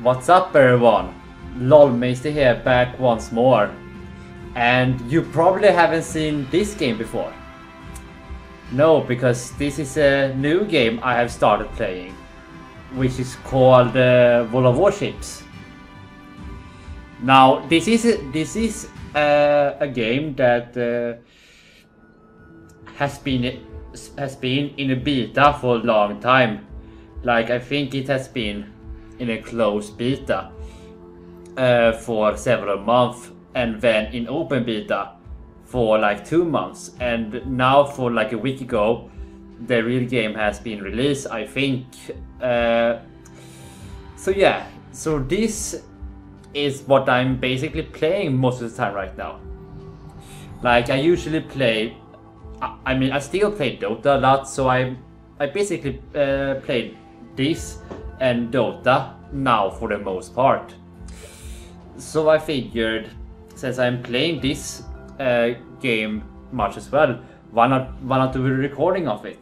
What's up everyone? Lolmazter here, back once more. And you probably haven't seen this game before. No, because this is a new game I have started playing, which is called Warships. Now this is a game that has been in a beta for a long time. Like, I think it has been in a closed beta for several months, and then in open beta for like 2 months, and now for like a week ago the real game has been released, I think. So yeah, so this is what I'm basically playing most of the time right now. Like, I usually play, I mean I still play Dota a lot, so I basically played this and Dota now for the most part. So I figured, since I'm playing this game much as well, why not do a recording of it?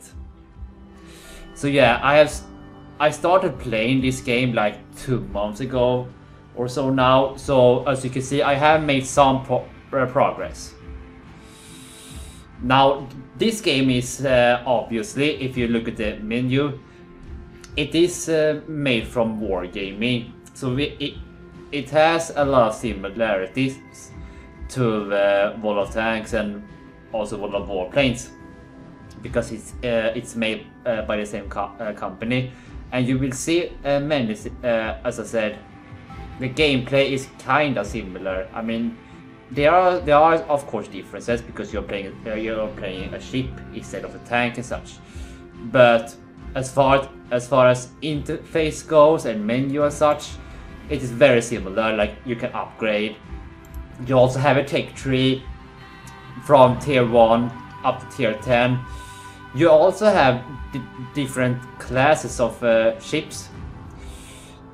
So yeah, I started playing this game like 2 months ago or so now. So as you can see, I have made some progress. Now this game is obviously, if you look at the menu, it is made from wargaming, so it has a lot of similarities to World of Tanks and also World of Warplanes, because it's made by the same company. And you will see many, as I said, the gameplay is kind of similar. I mean, there are of course differences, because you're playing a ship instead of a tank and such. But as far as interface goes and menu and such, it is very similar. Like, you can upgrade. You also have a tech tree from tier 1 up to tier 10. You also have different classes of ships.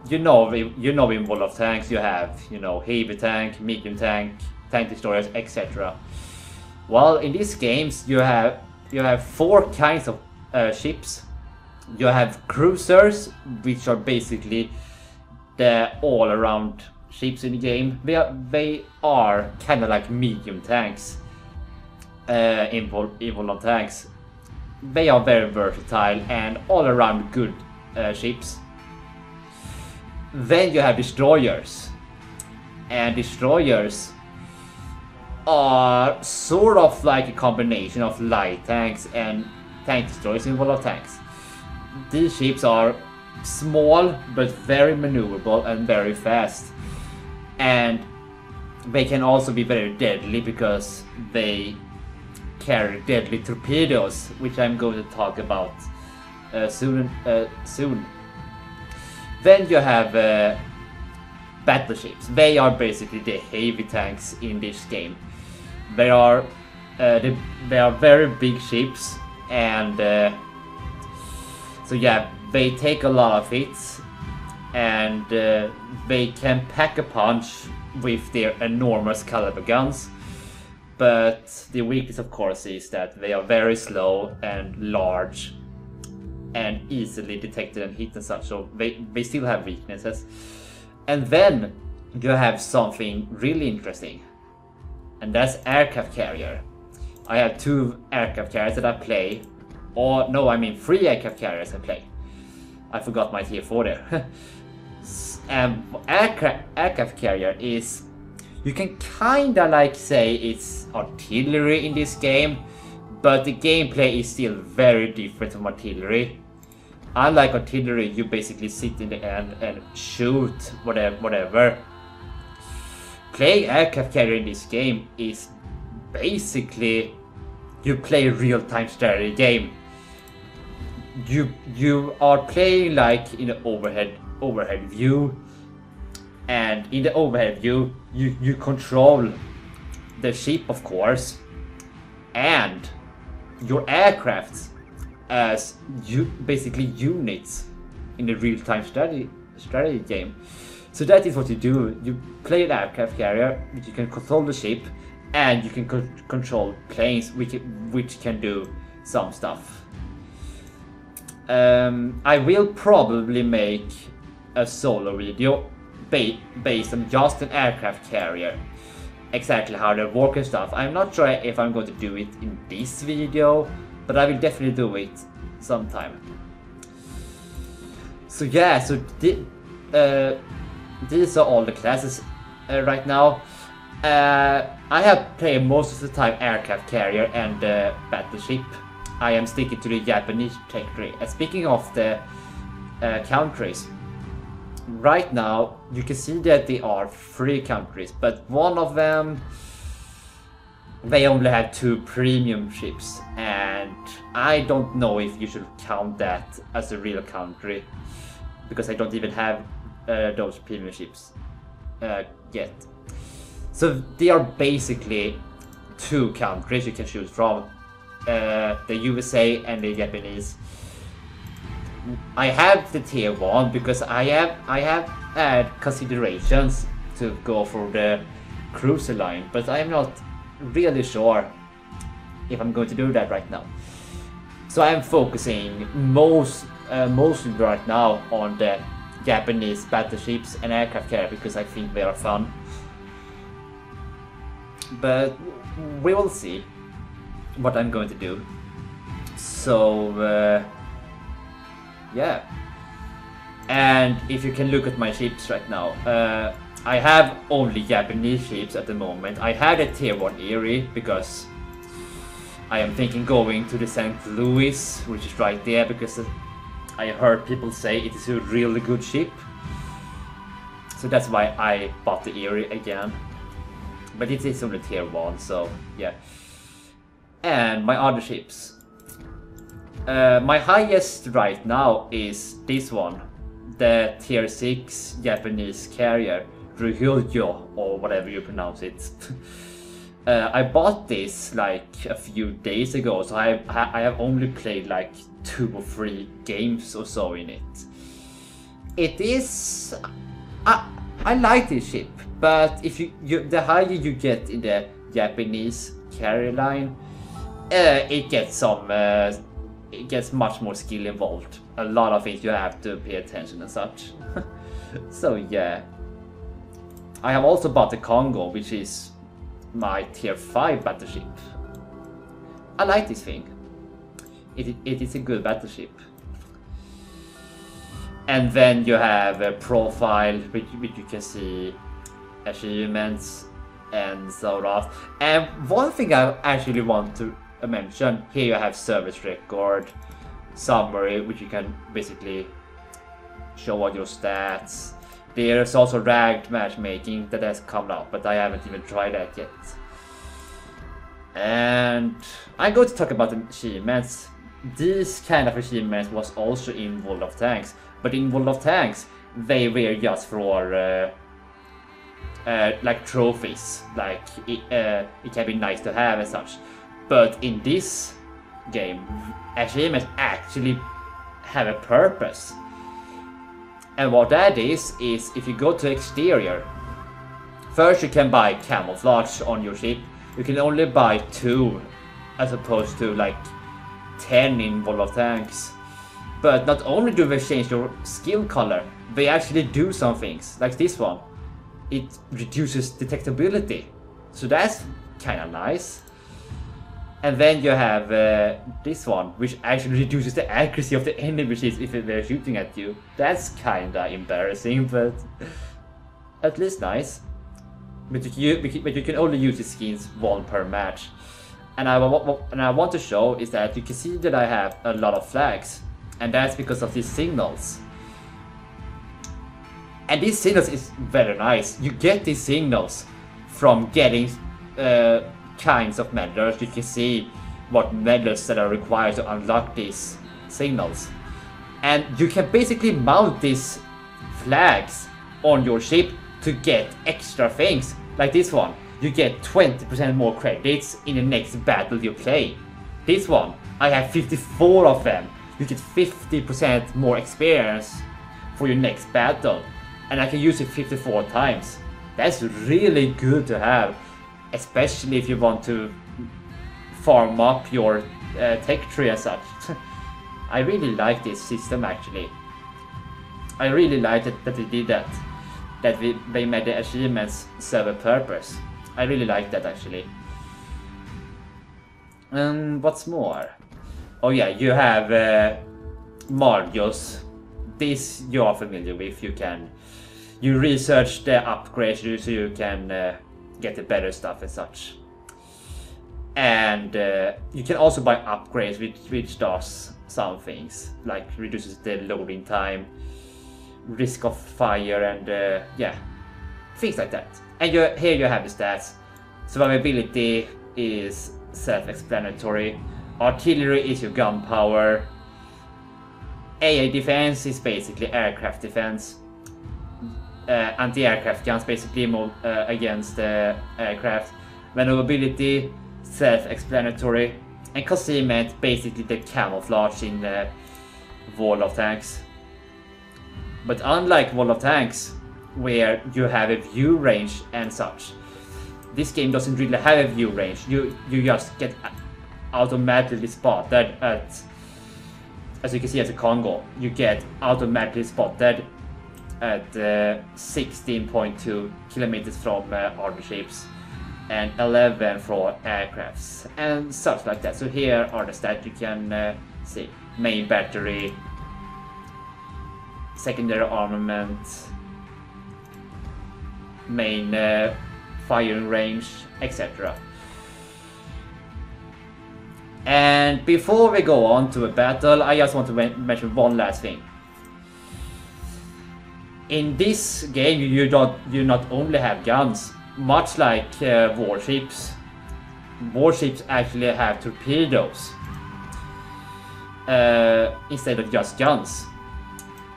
You know in World of Tanks you have, heavy tank, medium tank, tank destroyers, etc. Well, in these games you have 4 kinds of ships. You have cruisers, which are basically the all-around ships in the game. They are kind of like medium tanks in World of Tanks. They are very versatile and all-around good ships. Then you have destroyers, and destroyers are sort of like a combination of light tanks and tank destroyers in World of Tanks. These ships are small but very maneuverable and very fast, and they can also be very deadly because they carry deadly torpedoes, which I'm going to talk about soon. Then you have battleships. They are basically the heavy tanks in this game. They are very big ships, and so yeah, they take a lot of hits, and they can pack a punch with their enormous caliber guns. But the weakness, of course, is that they are very slow and large and easily detected and hit and such, so they still have weaknesses. And then you have something really interesting, and that's aircraft carrier. I have 2 aircraft carriers that I play. Or no, I mean 3 aircraft carriers I play. I forgot my tier 4 there. And aircraft carrier is, you can kinda like say it's artillery in this game, but the gameplay is still very different from artillery. Unlike artillery, you basically sit in the end and shoot whatever. Playing aircraft carrier in this game is basically, you play a real-time strategy game. You are playing like in an overhead view, and in the overhead view you control the ship, of course, and your aircrafts as basically units in a real-time strategy game. So that is what you do. You play an aircraft carrier, you can control the ship, and you can control planes, which can do some stuff. I will probably make a solo video based on just an aircraft carrier. Exactly how they work and stuff. I'm not sure if I'm going to do it in this video, but I will definitely do it sometime. So yeah, so these are all the classes right now. I have played most of the time aircraft carrier and battleship. I am sticking to the Japanese territory. Speaking of the countries, right now you can see that there are 3 countries, but one of them, they only have 2 premium ships, and I don't know if you should count that as a real country, because I don't even have those premium ships yet. So they are basically 2 countries you can choose from, the USA and the Japanese. I have the tier 1 because I have had considerations to go for the cruiser line, but I'm not really sure if I'm going to do that right now. So I'm focusing mostly right now on the Japanese battleships and aircraft carrier because I think they are fun. But we will see what I'm going to do. So yeah, and if you can look at my ships right now, I have only Japanese ships at the moment. I had a tier 1 Erie because I am thinking going to the St. Louis, which is right there, because I heard people say it is a really good ship. So that's why I bought the Erie again. But it is only tier 1, so yeah. And my other ships. My highest right now is this one, the tier 6 Japanese carrier, Ryujo, or whatever you pronounce it. I bought this like a few days ago, so I have only played like 2 or 3 games or so in it. It is... I like this ship, but if the higher you get in the Japanese carrier line, it gets much more skill involved. A lot of things you have to pay attention and such. So yeah. I have also bought the Congo, which is my tier 5 battleship. I like this thing. It is a good battleship. And then you have a profile, which you can see achievements and so on. And one thing I actually want to mention, here you have service record, summary, which you can basically show all your stats. There's also ranked matchmaking that has come out, but I haven't even tried that yet. And I'm going to talk about the achievements. These kind of achievements was also in World of Tanks, but in World of Tanks they were just for like trophies, like it can be nice to have and such. But in this game, achievements actually have a purpose. And what that is if you go to exterior, first you can buy camouflage on your ship. You can only buy 2 as opposed to like 10 in World of Tanks. But not only do they change your skill color, they actually do some things, like this one. It reduces detectability, so that's kind of nice. And then you have this one, which actually reduces the accuracy of the enemy ships if they're shooting at you. That's kinda embarrassing, but at least nice. But you can only use the skins 1 per match. And I want to show is that you can see that I have a lot of flags, and that's because of these signals. And these signals is very nice. You get these signals from getting kinds of medals. You can see what medals that are required to unlock these signals. And you can basically mount these flags on your ship to get extra things. Like this one, you get 20% more credits in the next battle you play. This one, I have 54 of them. You get 50% more experience for your next battle. And I can use it 54 times. That's really good to have, especially if you want to farm up your tech tree and such. I really like this system actually. I really like that they did that. that they made the achievements serve a purpose. I really like that actually. What's more? Oh yeah, you have Mario's. This you are familiar with. You research the upgrades so you can get the better stuff and such. And you can also buy upgrades which does some things, like reduces the loading time, risk of fire, and yeah, things like that. And here you have the stats. Survivability is self-explanatory. Artillery is your gun power. AA defense is basically aircraft defense. Anti-aircraft guns basically against the aircraft. Maneuverability, self-explanatory. And concealment, basically the camouflage in the Wall of Tanks. But unlike Wall of Tanks, where you have a view range and such, this game doesn't really have a view range. You just get automatically spotted at, as you can see at the Congo, you get automatically spotted at 16.2 kilometers from army ships and 11 for aircrafts and such like that. So here are the stats you can see. Main battery, secondary armament, main firing range, etc. And before we go on to a battle, I just want to mention one last thing. In this game, you not only have guns, much like warships. Warships actually have torpedoes instead of just guns.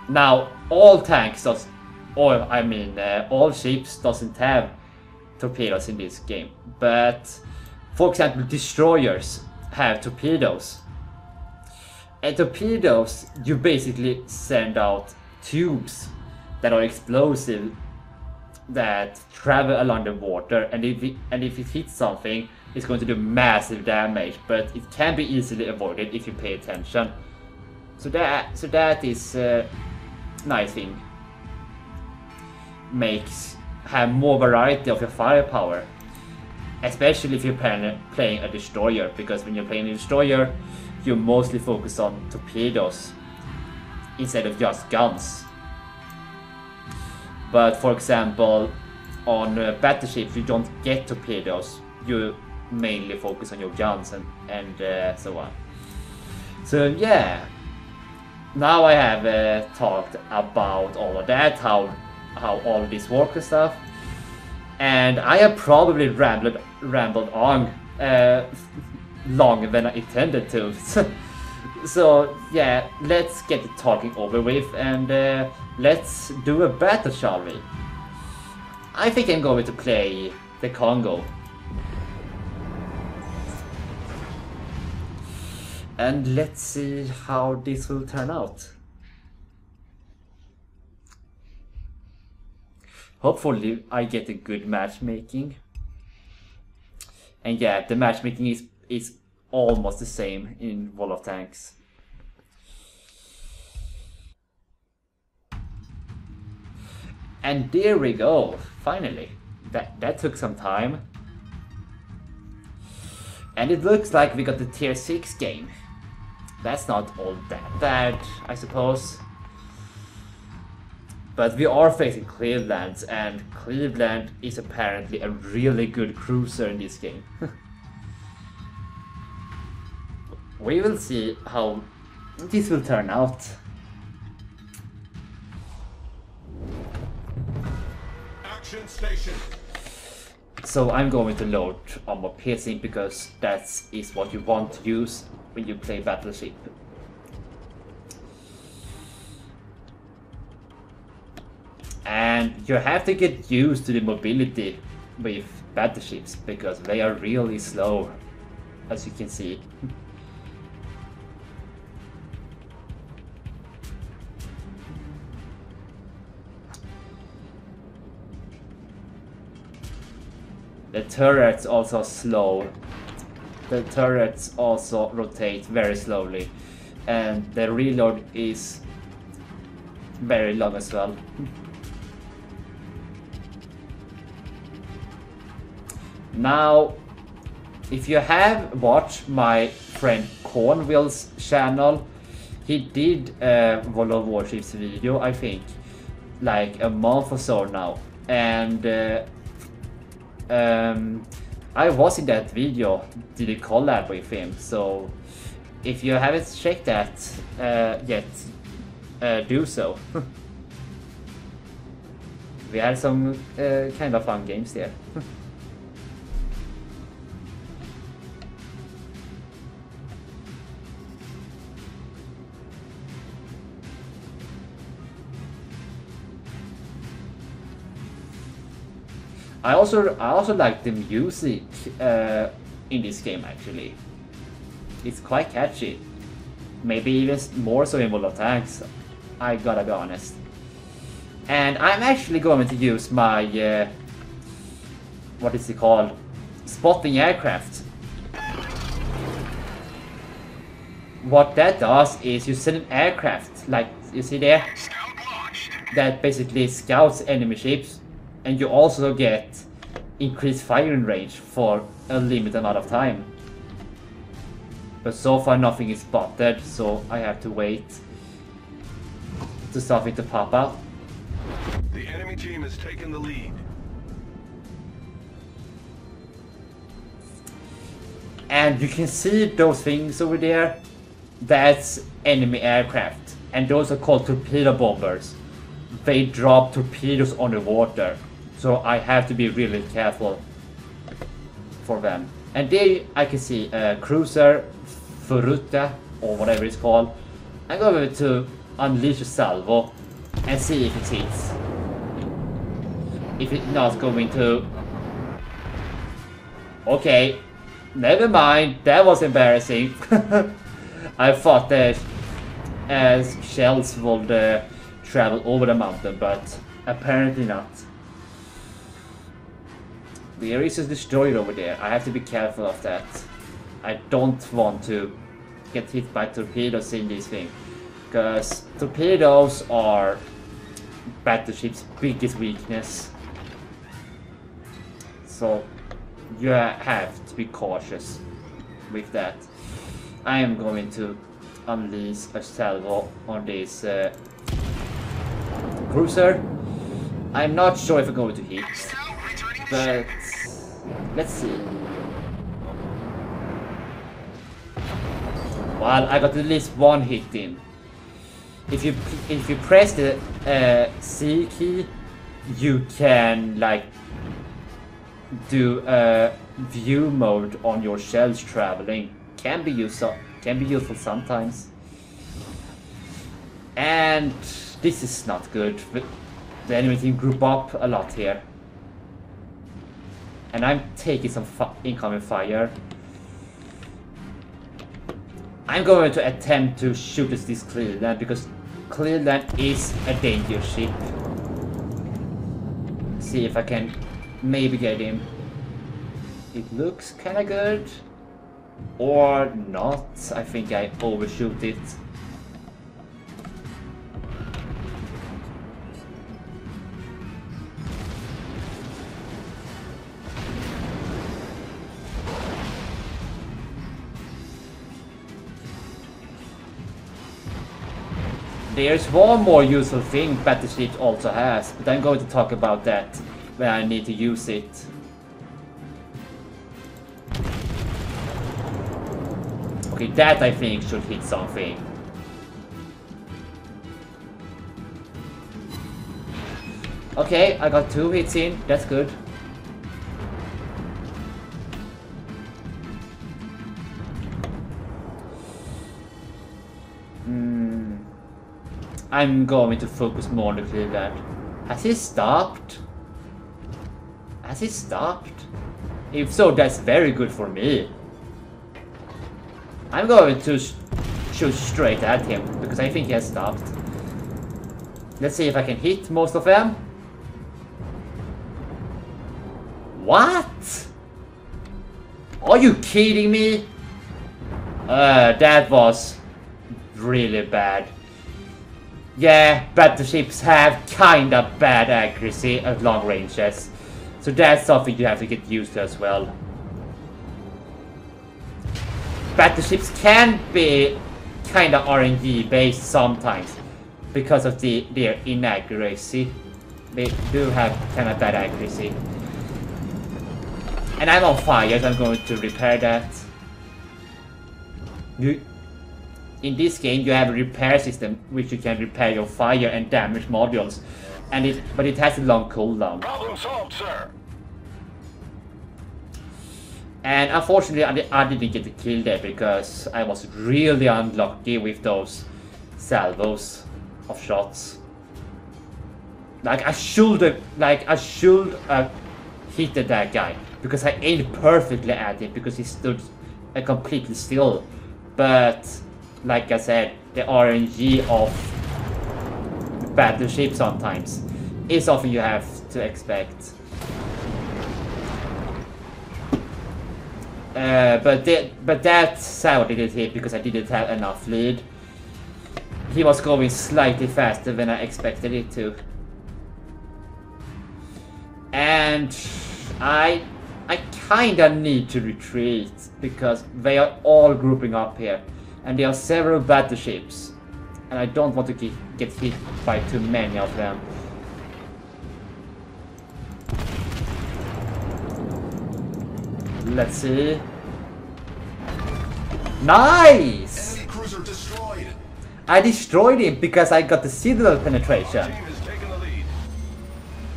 Now, all tanks all ships doesn't have torpedoes in this game, but for example, destroyers have torpedoes. And torpedoes, you basically send out tubes that are explosive that travel along the water, and if it hits something, it's going to do massive damage, but it can be easily avoided if you pay attention. So that is a nice thing. Have more variety of your firepower, especially if you're playing a destroyer, because when you're playing a destroyer, you mostly focus on torpedoes instead of just guns. But for example, on battleships you don't get torpedoes, you mainly focus on your guns and so on. So yeah, now I have talked about all of that, how all this works and stuff, and I have probably rambled on longer than I intended to. So yeah, let's get the talking over with and let's do a battle, shall we? I think I'm going to play the Congo. And let's see how this will turn out. Hopefully I get a good matchmaking. And yeah, the matchmaking is almost the same in Wall of Tanks. And there we go, finally. That took some time. And it looks like we got the tier 6 game. That's not all that bad, I suppose. But we are facing Cleveland, and Cleveland is apparently a really good cruiser in this game. We will see how this will turn out. Action station. So I'm going to load armor piercing because that is what you want to use when you play Battleship. And you have to get used to the mobility with battleships because they are really slow, as you can see. The turrets also slow. The turrets also rotate very slowly, and the reload is very long as well. Now, if you have watched my friend Cornwell's channel, he did a World of Warships video, I think, like a month or so now. And I was in that video, did a collab with him. So if you haven't checked that yet, do so. We had some kind of fun games there. I also like the music in this game actually. It's quite catchy. Maybe even more so in World of Tanks, I gotta be honest. And I'm actually going to use my what is it called? Spotting aircraft. What that does is you send an aircraft, like you see there, that basically scouts enemy ships. And you also get increased firing range for a limited amount of time. But so far nothing is spotted, so I have to wait to something to pop up. The enemy team has taken the lead. And you can see those things over there. That's enemy aircraft. And those are called torpedo bombers. They drop torpedoes on the water. So I have to be really careful for them. And there I can see a cruiser, Furuta, or whatever it's called. I'm going to unleash a salvo and see if it hits. If it's not going to... Okay, never mind, that was embarrassing. I thought that shells would travel over the mountain, but apparently not. There is a destroyer over there. I have to be careful of that. I don't want to get hit by torpedoes in this thing, because torpedoes are battleship's biggest weakness. So you have to be cautious with that. I am going to unleash a salvo on this cruiser. I'm not sure if I'm going to hit, but let's see. Well, I got at least one hit in. If you press the C key, you can like do a view mode on your shells traveling. Can be useful sometimes. And this is not good. The enemy team group up a lot here. And I'm taking some incoming fire. I'm going to attempt to shoot at this Cleveland because Cleveland is a dangerous ship. See if I can maybe get him. It looks kinda good. Or not. I think I overshoot it. There's one more useful thing Battleship also has, but I'm going to talk about that when I need to use it. Okay, that I think should hit something. Okay, I got 2 hits in, that's good. I'm going to focus more on the Cleveland. Has he stopped? Has he stopped? If so, that's very good for me. I'm going to shoot straight at him because I think he has stopped. Let's see if I can hit most of them. What? Are you kidding me? That was really bad. Yeah, battleships have kinda bad accuracy at long ranges. So that's something you have to get used to as well. Battleships can be kind of RNG based sometimes because of their inaccuracy. They do have kind of bad accuracy. And I'm on fire, so I'm going to repair that. In this game, you have a repair system which you can repair your fire and damage modules, but it has a long cooldown. Problem solved, sir. And unfortunately, I didn't get the kill there because I was really unlucky with those salvos of shots. Like I should have hit that guy because I aimed perfectly at him because he stood completely still. But like I said, the RNG of battleship sometimes is something you have to expect. But that salvo didn't hit because I didn't have enough lead. He was going slightly faster than I expected it to. And I kinda need to retreat because they are all grouping up here. And there are several battleships. And I don't want to get hit by too many of them. Let's see. Nice! Enemy cruiser destroyed. I destroyed him because I got the citadel penetration. Team is taking the lead.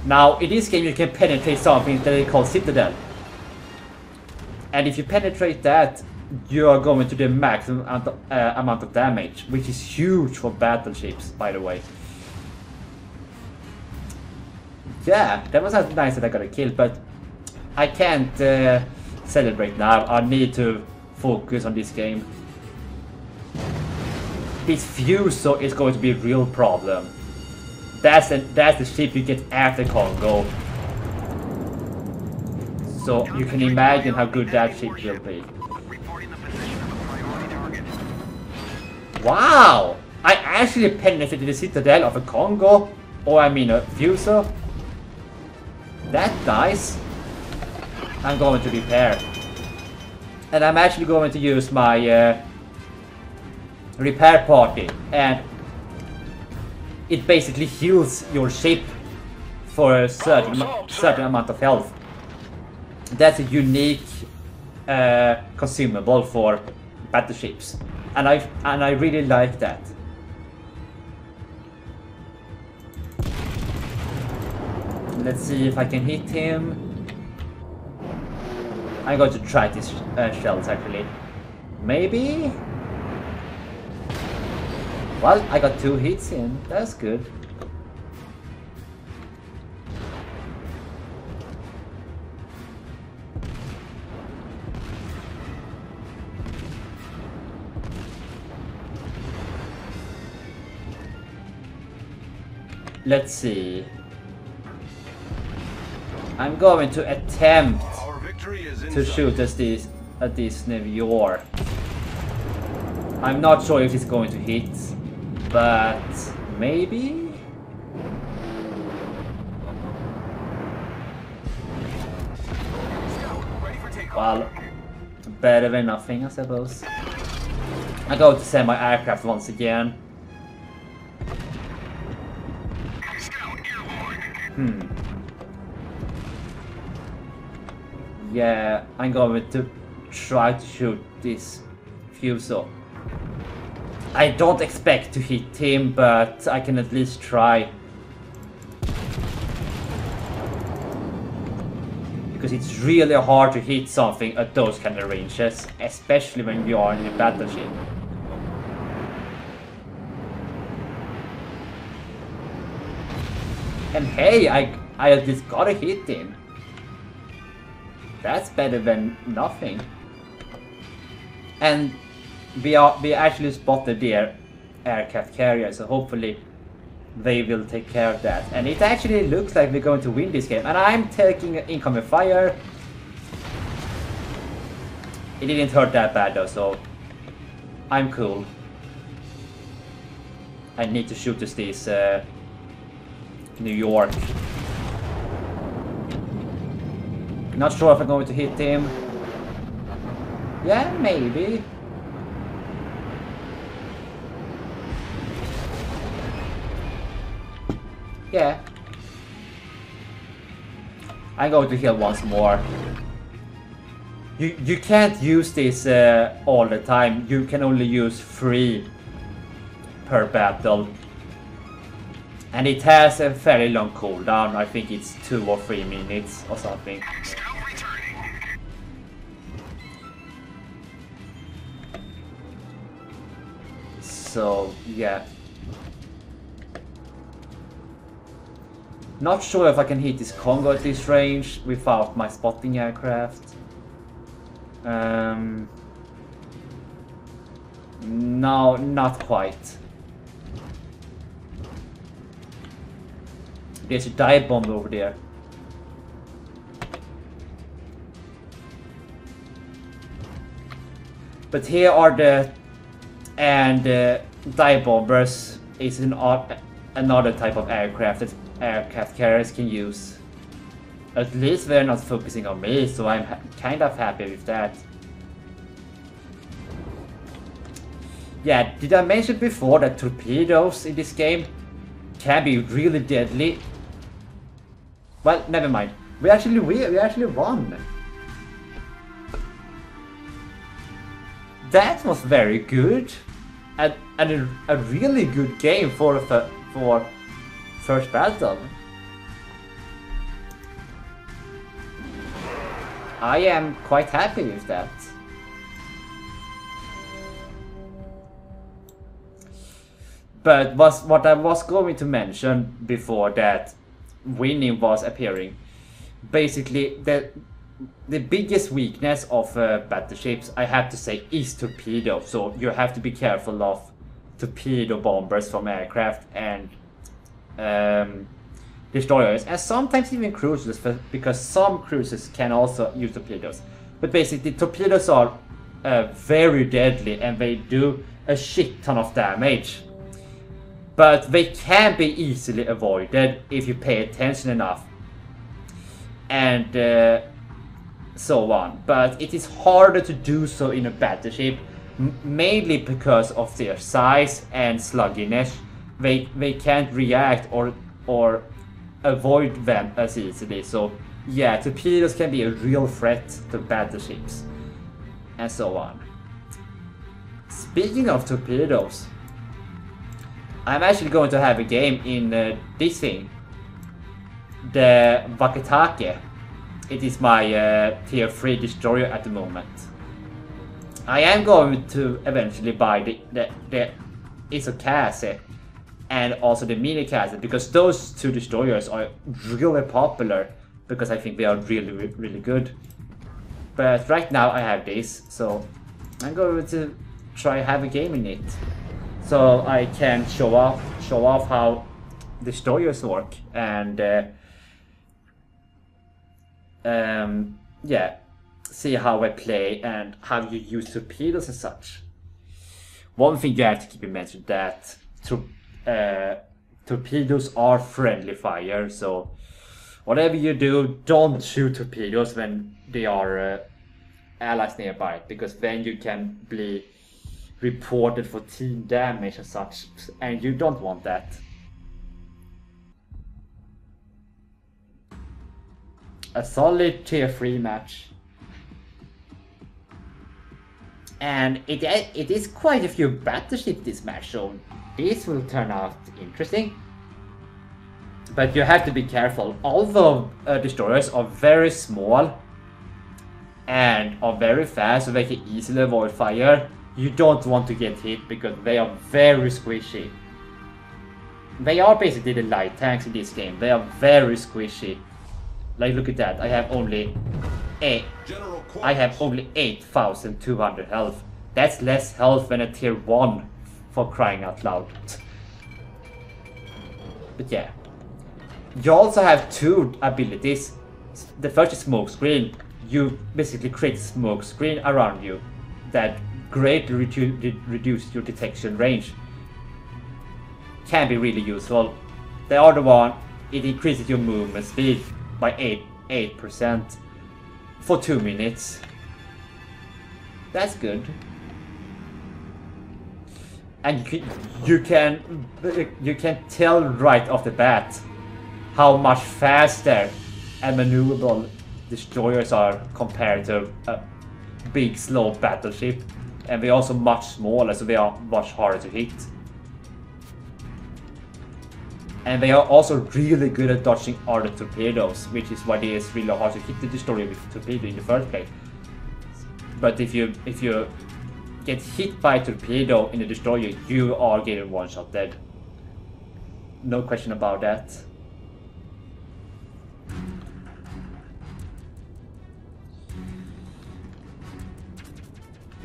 Now, in this game you can penetrate something that they call citadel. And if you penetrate that, you are going to the maximum amount of damage, which is huge for battleships, by the way. Yeah, that was nice that I got a kill, but I can't celebrate now. I need to focus on this game. This Fuso is going to be a real problem. That's the ship you get after Congo. So you can imagine how good that ship will be. Wow! I actually penetrated the citadel of a Congo, or I mean a Fuso. That's nice. I'm going to repair. And I'm actually going to use my repair party, and it basically heals your ship for a certain amount of health. That's a unique consumable for battleships, and I really like that. Let's see if I can hit him. I'm going to try these shells actually. Maybe? Well, I got 2 hits in. That's good. Let's see. I'm going to attempt to shoot at this New York. I'm not sure if it's going to hit, but maybe? Well, better than nothing, I suppose. I go to send my aircraft once again. Yeah, I'm going to try to shoot this Fuso. I don't expect to hit him, but I can at least try. Because it's really hard to hit something at those kind of ranges, especially when you are in a battleship. And hey, I at least got a hit in. That's better than nothing. And we actually spotted their aircraft carrier, so hopefully they will take care of that. And it actually looks like we're going to win this game. And I'm taking incoming fire. It didn't hurt that bad though, so I'm cool. I need to shoot this New York. Not sure if I'm going to hit him. Yeah, maybe. Yeah. I'm going to heal once more. You can't use this all the time. You can only use 3 per battle. And it has a fairly long cooldown. I think it's 2 or 3 minutes or something. So, yeah. Not sure if I can hit this Congo at this range without my spotting aircraft. No, not quite. There's a dive bomb over there. But here are the... And dive bombers is another type of aircraft that aircraft carriers can use. At least they're not focusing on me, so I'm kind of happy with that. Yeah, did I mention before that torpedoes in this game can be really deadly? Well, never mind. We actually won. That was very good, and a really good game for first battle. I am quite happy with that. But what I was going to mention before that winning was appearing, basically the biggest weakness of battleships, I have to say, is torpedo. So you have to be careful of torpedo bombers from aircraft and destroyers, and sometimes even cruisers, because some cruisers can also use torpedoes. But basically torpedoes are very deadly and they do a shit ton of damage. But they can be easily avoided if you pay attention enough. And so on. But it is harder to do so in a battleship, mainly because of their size and sluggishness. They can't react or avoid them as easily. So yeah, torpedoes can be a real threat to battleships and so on. Speaking of torpedoes, I'm actually going to have a game in this thing, the Wakatake. It is my tier 3 destroyer at the moment. I am going to eventually buy the Isokase and also the Minikaze, because those 2 destroyers are really popular, because I think they are really good. But right now I have this, so I'm going to try have a game in it, so I can show off how destroyers work, and yeah, see how I play and how you use torpedoes and such. One thing you have to keep in mind that torpedoes are friendly fire, so whatever you do, don't shoot torpedoes when they are allies nearby, because then you can be reported for team damage and such, and you don't want that. A solid tier 3 match. And it is quite a few battleships this match, so this will turn out interesting. But you have to be careful. Although destroyers are very small and are very fast, so they can easily avoid fire, you don't want to get hit because they are very squishy. They are basically the light tanks in this game. They are very squishy. Like, look at that. I have only 8,200 health. That's less health than a tier 1, for crying out loud. But yeah. You also have 2 abilities. The first is smoke screen. You basically create smoke screen around you that greatly reduce your detection range. Can be really useful. The other one, it increases your movement speed by 8%. for 2 minutes. That's good. And you can tell right off the bat how much faster and maneuverable destroyers are compared to a big slow battleship, and they're also much smaller, so they are much harder to hit. And they are also really good at dodging other torpedoes, which is why it is really hard to hit the destroyer with a torpedo in the first place. But if you get hit by a torpedo in the destroyer, you are getting one shot dead. No question about that.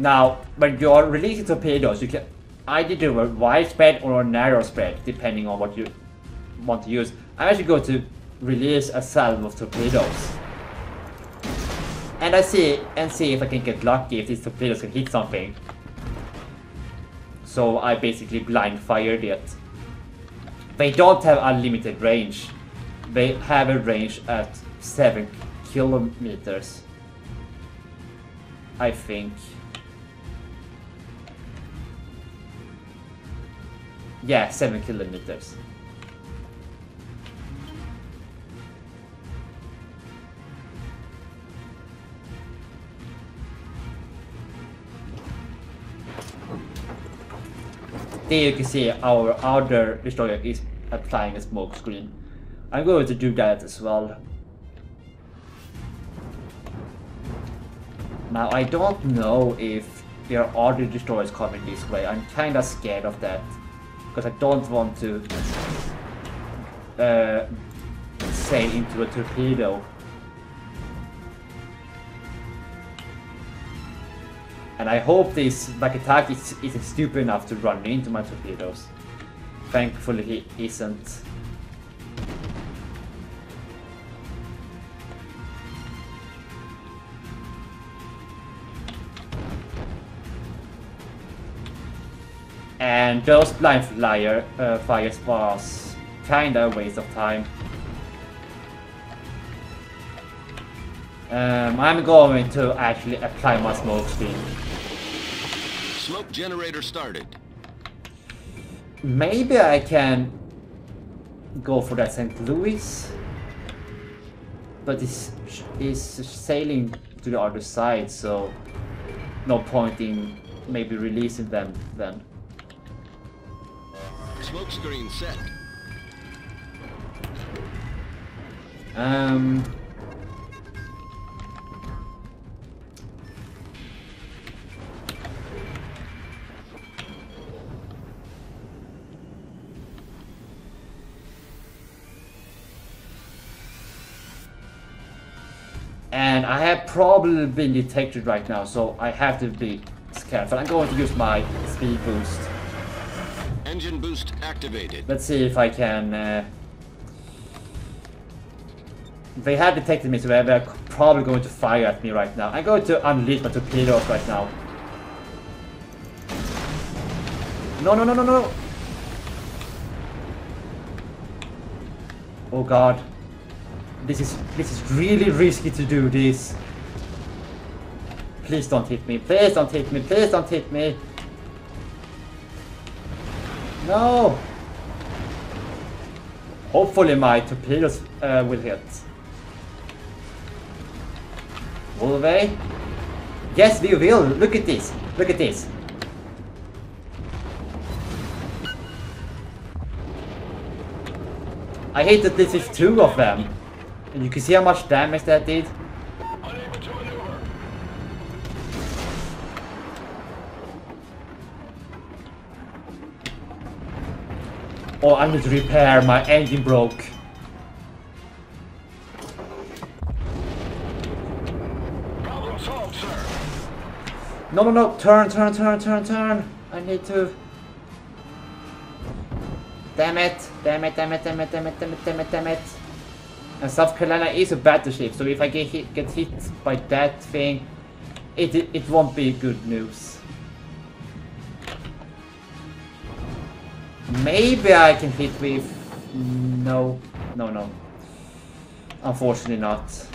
Now, when you are releasing torpedoes, you can either do a wide spread or a narrow spread, depending on what you want to use. I'm actually going to release a salve of torpedoes. And see if I can get lucky if these torpedoes can hit something. So I basically blind fired it. They don't have unlimited range. They have a range at 7 kilometers. I think. Yeah, 7 kilometers. There you can see our other destroyer is applying a smoke screen. I'm going to do that as well. Now I don't know if there are other destroyers coming this way. I'm kinda scared of that, because I don't want to sail into a torpedo. And I hope this Bakataki isn't stupid enough to run into my torpedoes. Thankfully he isn't. And those blind fires was kinda a waste of time. I'm going to actually apply my smoke screen. Smoke generator started. Maybe I can go for that St. Louis, but it's sailing to the other side, so no point in maybe releasing them then. Smoke screen set. And I have probably been detected right now, so I have to be careful. I'm going to use my speed boost. Engine boost activated. Let's see if I can... They have detected me, so they're probably going to fire at me right now. I'm going to unleash my torpedoes right now. No, no, no, no, no! Oh god. This is really risky to do this. Please don't hit me. Please don't hit me. Please don't hit me. No. Hopefully my torpedoes will hit. Will they? Yes, we will. Look at this. Look at this. I hit at least 2 of them. And you can see how much damage that did. Unable to maneuver. Oh, I need to repair. My engine broke. Problem solved, sir. No, no, no. Turn, turn, turn, turn, turn. I need to... Damn it. Damn it, damn it, damn it, damn it, damn it, damn it, damn it. And South Carolina is a battleship, so if I get hit by that thing, it won't be good news. Maybe I can hit with... No. No, no. Unfortunately not.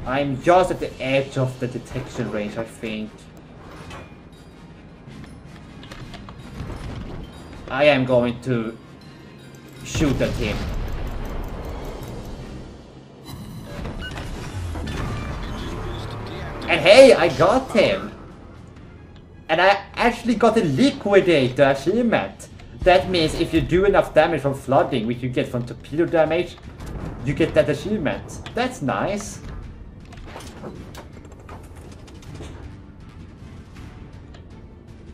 I'm just at the edge of the detection range, I think. I am going to shoot at him. And hey, I got him! And I actually got a liquidator achievement. That means if you do enough damage from flooding, which you get from torpedo damage, you get that achievement. That's nice.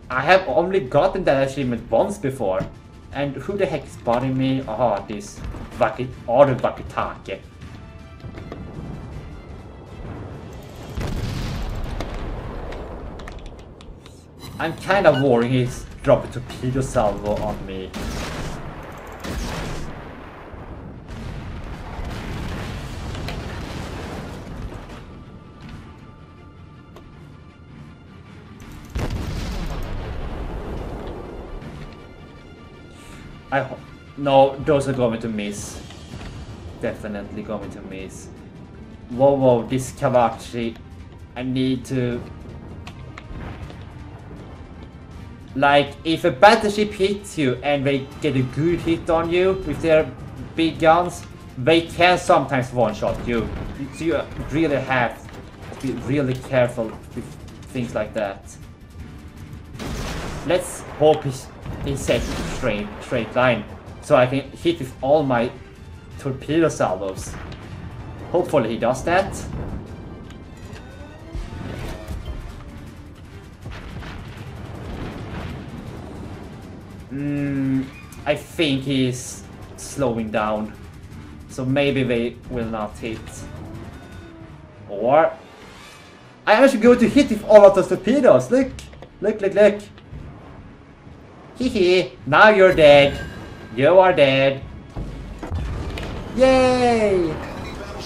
I have only gotten that achievement once before. And who the heck is spotting me? Oh, this other Wakitake. I'm kind of worried he's dropping torpedo salvo on me. No, those are going to miss. Definitely going to miss. Whoa, this Kavachi. I need to... Like, if a battleship hits you and they get a good hit on you with their big guns, they can sometimes one-shot you. So you really have to be really careful with things like that. Let's hope he sets a straight line, so I can hit with all my torpedo salvos. Hopefully he does that. I think he's slowing down, so maybe they will not hit. Or I actually going to hit with all of those torpedoes. Look. Hehe, now you're dead. You are dead. Yay!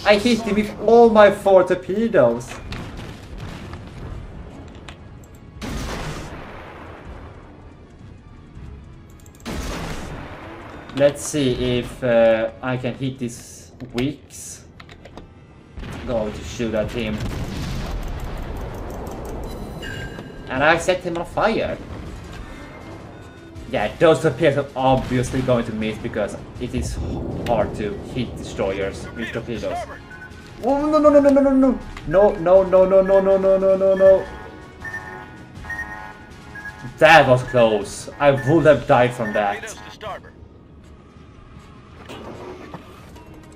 I hit him with all my 4 torpedoes. Let's see if I can hit these wicks. Go to shoot at him. And I set him on fire. Yeah, those torpedoes are obviously going to miss because it is hard to hit destroyers with torpedoes. Oh, no. That was close. I would have died from that.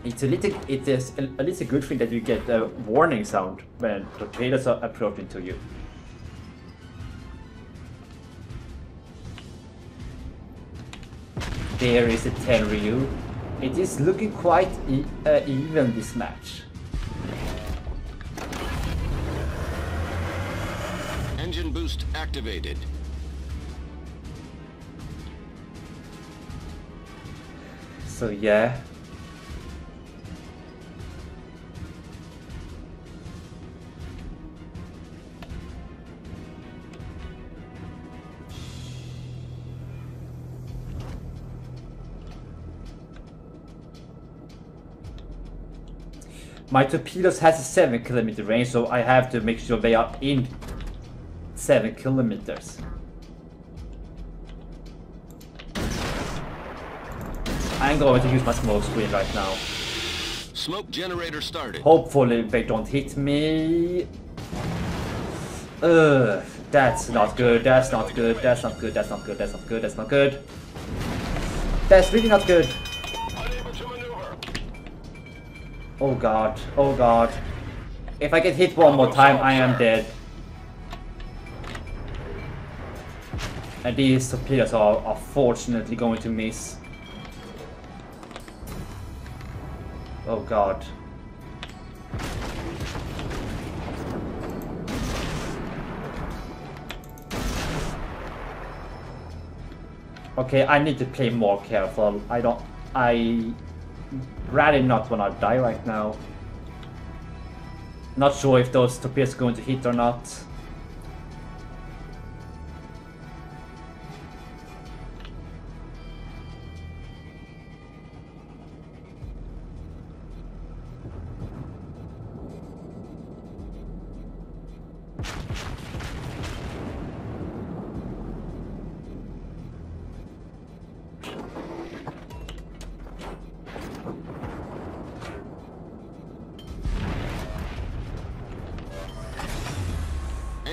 It's a little good thing that you get a warning sound when torpedoes are approaching to you. There is a Tenryu. It is looking quite even this match. Engine boost activated. So yeah. My torpedoes has a 7 kilometer range, so I have to make sure they are in 7 kilometers. I'm going to use my smoke screen right now. Smoke generator started. Hopefully they don't hit me. That's not good. That's not good. That's not good. That's not good. That's not good. That's not good. That's really not good. Oh god, oh god. If I get hit one more time, I am dead. And these torpedoes are fortunately going to miss. Oh god. Okay, I need to play more careful. I rather not wanna die right now. Not sure if those torpedoes are going to hit or not.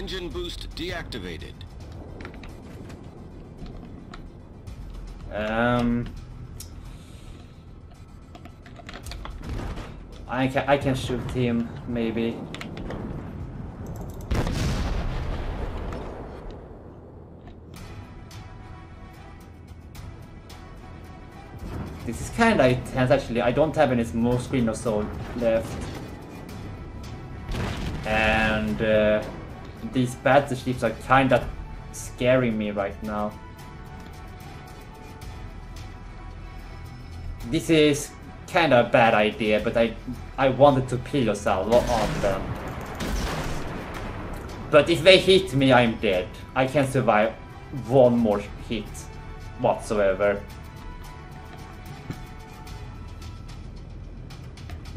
Engine boost deactivated. I can shoot him, maybe. This is kinda intense actually. I don't have any smoke screen or so left. And these battleships are kinda scaring me right now. This is kinda a bad idea, but I wanted to kill a salvo on them. But if they hit me, I'm dead. I can survive one more hit whatsoever.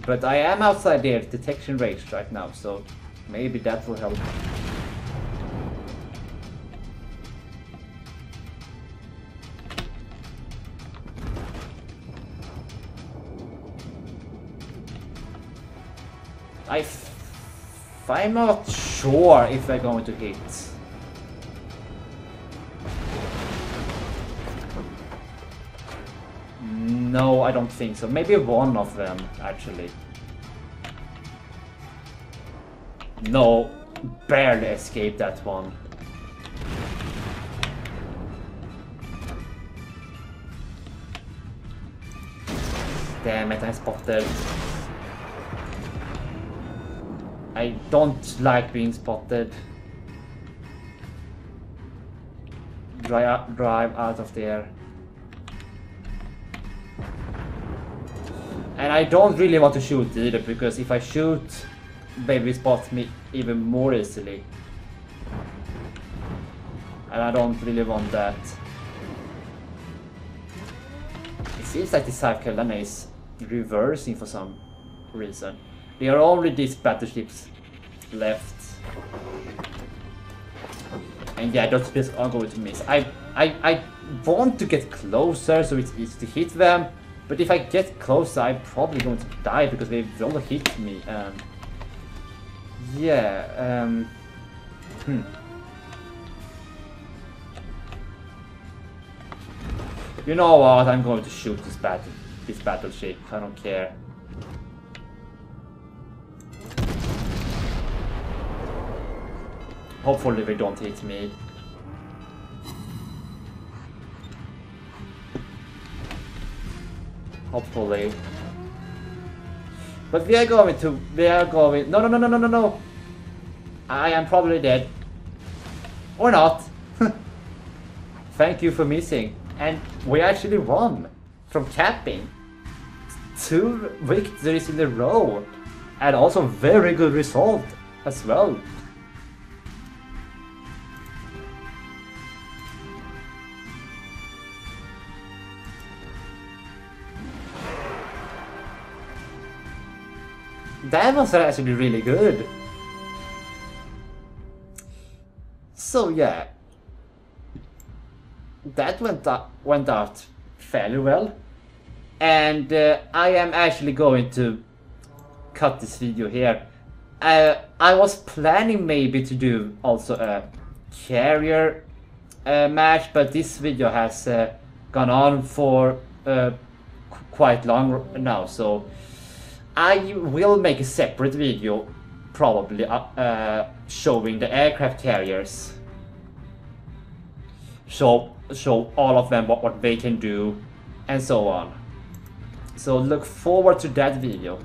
But I am outside their detection range right now, so maybe that will help. I'm not sure if they're going to hit. No, I don't think so. Maybe one of them, actually. No, barely escaped that one. Damn it, I'm spotted. I don't like being spotted. Drive out of there. And I don't really want to shoot either, because if I shoot, baby spots me even more easily. And I don't really want that. It seems like the South Carolina is reversing for some reason. There are only these battleships left. And yeah, those ships are going to miss. I want to get closer so it's easy to hit them. But if I get closer, I'm probably going to die because they will hit me. Yeah. You know what? I'm going to shoot this battleship. I don't care. Hopefully they don't hit me. Hopefully. But we are going... No. I am probably dead. Or not. Thank you for missing. And we actually won. From capping. 2 victories in a row. And also very good result as well. That was actually really good. So yeah, that went out fairly well, and I am actually going to cut this video here. I was planning maybe to do also a carrier match, but this video has gone on for quite long now, so I will make a separate video, probably showing the aircraft carriers. Show all of them what they can do, and so on. So look forward to that video.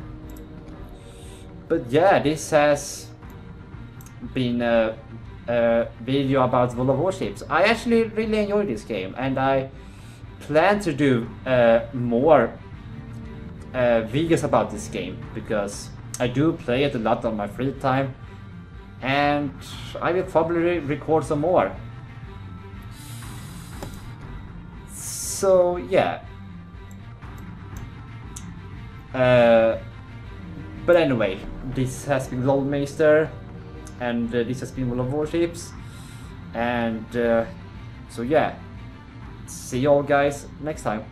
But yeah, this has been a video about World of Warships. I actually really enjoyed this game, and I plan to do more videos about this game, because I do play it a lot on my free time, and I will probably record some more. So yeah. But anyway, this has been Lolmazter, and this has been World of Warships, and so yeah, see you all guys next time.